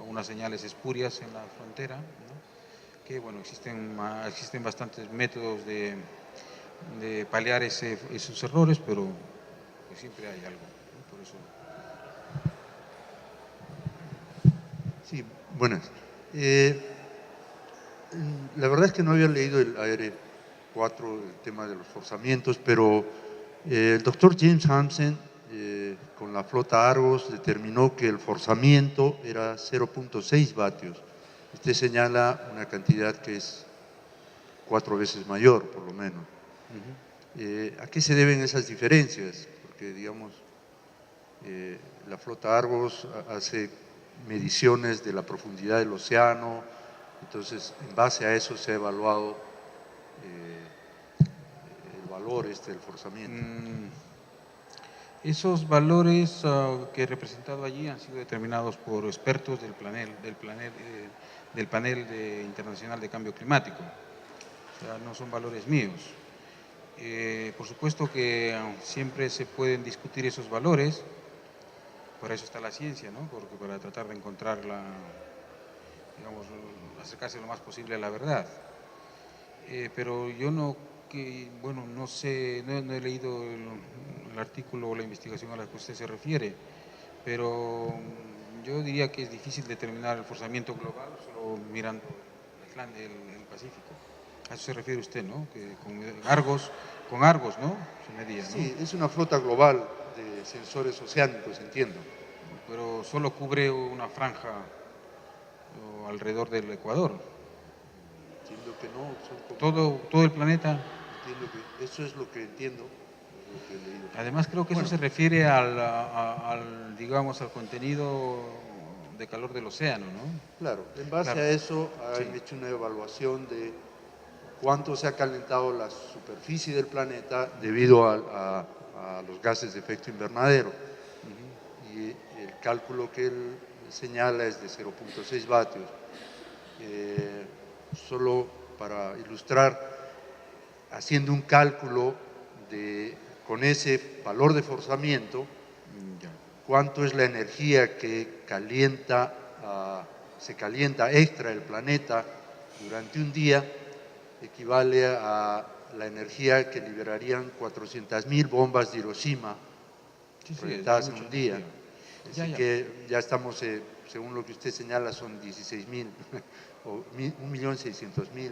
unas señales espurias en la frontera, ¿no?, que bueno, existen bastantes métodos de paliar esos errores, pero pues siempre hay algo, ¿no? Por eso. Sí, buenas. La verdad es que no había leído el AR4, el tema de los forzamientos, pero el doctor James Hansen, con la flota Argos, determinó que el forzamiento era 0.6 vatios. Usted señala una cantidad que es 4 veces mayor, por lo menos. ¿A qué se deben esas diferencias? Porque, digamos, la flota Argos hace mediciones de la profundidad del océano, entonces en base a eso se ha evaluado el valor del forzamiento. Esos valores que he representado allí han sido determinados por expertos del panel internacional de cambio climático, o sea, no son valores míos. Por supuesto que siempre se pueden discutir esos valores, para eso está la ciencia, ¿no?, porque para tratar de encontrar digamos, acercarse lo más posible a la verdad. Pero yo no sé, no he leído el artículo o la investigación a la que usted se refiere, pero yo diría que es difícil determinar el forzamiento global solo mirando el Pacífico. A eso se refiere usted, ¿no?, que con Argos, ¿no?, se medía, ¿no? Sí, es una flota global de sensores oceánicos, entiendo. Pero solo cubre una franja alrededor del Ecuador. Entiendo que no. Todo el planeta. Entiendo que eso es lo que entiendo, lo que he leído. Además, creo que eso se refiere digamos, al contenido de calor del océano, ¿no? Claro, en base a eso han hecho una evaluación de cuánto se ha calentado la superficie del planeta debido a los gases de efecto invernadero. Y el cálculo que él señala es de 0.6 vatios. Solo para ilustrar, haciendo un cálculo con ese valor de forzamiento, cuánto es la energía que se calienta extra el planeta durante un día, equivale a la energía que liberarían 400.000 bombas de Hiroshima proyectadas en un día. Así que ya estamos, según lo que usted señala, son 16.000 o 1.600.000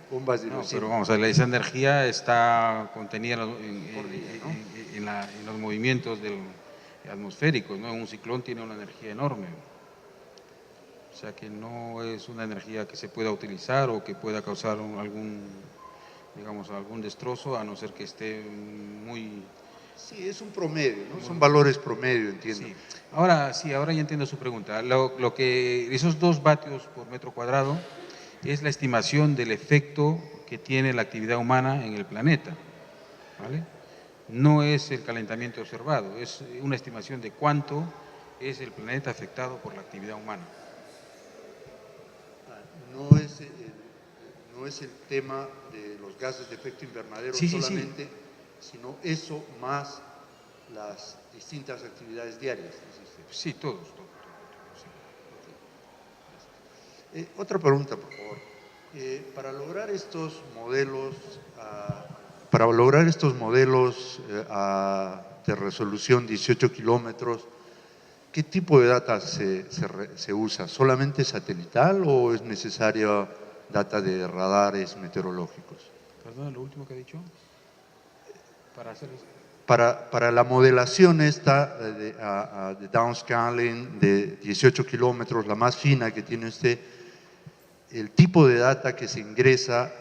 bombas de Hiroshima. No, pero vamos a ver, esa energía está contenida en los movimientos atmosféricos, ¿no? Un ciclón tiene una energía enorme. O sea que no es una energía que se pueda utilizar o que pueda causar algún destrozo, a no ser que esté muy… Sí, es un promedio, ¿no? Son valores promedio, entiendo. Sí. Ahora ya entiendo su pregunta. Esos 2 vatios por metro cuadrado es la estimación del efecto que tiene la actividad humana en el planeta, ¿vale? No es el calentamiento observado, es una estimación de cuánto es el planeta afectado por la actividad humana. No es el tema de los gases de efecto invernadero Sí. sino eso más las distintas actividades diarias. Sí, todos. Sí. Otra pregunta, por favor. Para lograr estos modelos de resolución 18 kilómetros, ¿qué tipo de data se usa? ¿Solamente satelital o es necesaria data de radares meteorológicos? Perdón, lo último que ha dicho. Para hacer eso. Para la modelación esta de downscaling de 18 kilómetros, la más fina que tiene usted, el tipo de data que se ingresa,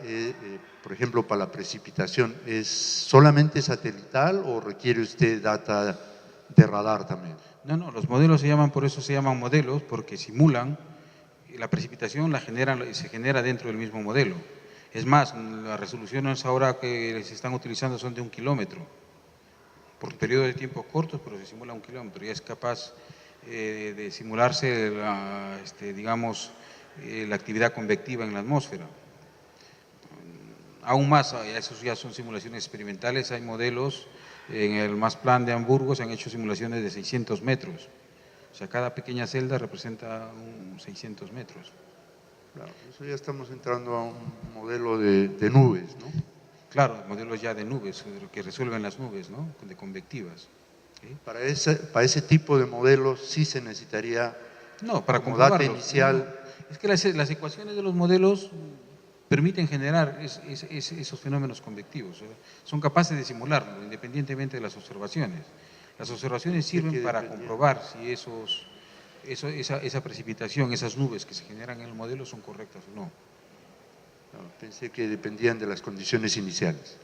por ejemplo, para la precipitación, ¿es solamente satelital o requiere usted data de radar también? No, los modelos por eso se llaman modelos, porque simulan, la precipitación se genera dentro del mismo modelo. Es más, las resoluciones ahora que se están utilizando son de 1 kilómetro, por periodo de tiempo cortos, pero se simula 1 kilómetro, ya es capaz de simularse la actividad convectiva en la atmósfera. Aún más, esos ya son simulaciones experimentales, hay modelos, en el Max Planck de Hamburgo se han hecho simulaciones de 600 metros, o sea, cada pequeña celda representa 600 metros. Claro, eso ya estamos entrando a un modelo de nubes, ¿no? Claro, modelos ya de nubes, que resuelven las nubes, ¿no? De convectivas. ¿Sí? Para ese tipo de modelos sí se necesitaría para como data comprobarlos, inicial. Es que las ecuaciones de los modelos permiten generar esos fenómenos convectivos, son capaces de simularlo independientemente de las observaciones. Las observaciones sirven para comprobar si esa precipitación, esas nubes que se generan en el modelo son correctas o no. No, pensé que dependían de las condiciones iniciales.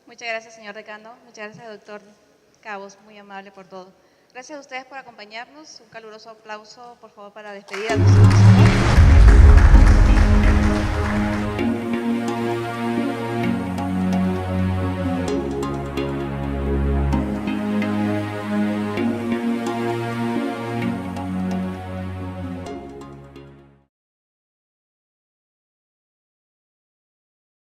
Muchas gracias, señor decano. Muchas gracias, doctor Cabos, muy amable por todo. Gracias a ustedes por acompañarnos. Un caluroso aplauso, por favor, para despedir a nuestro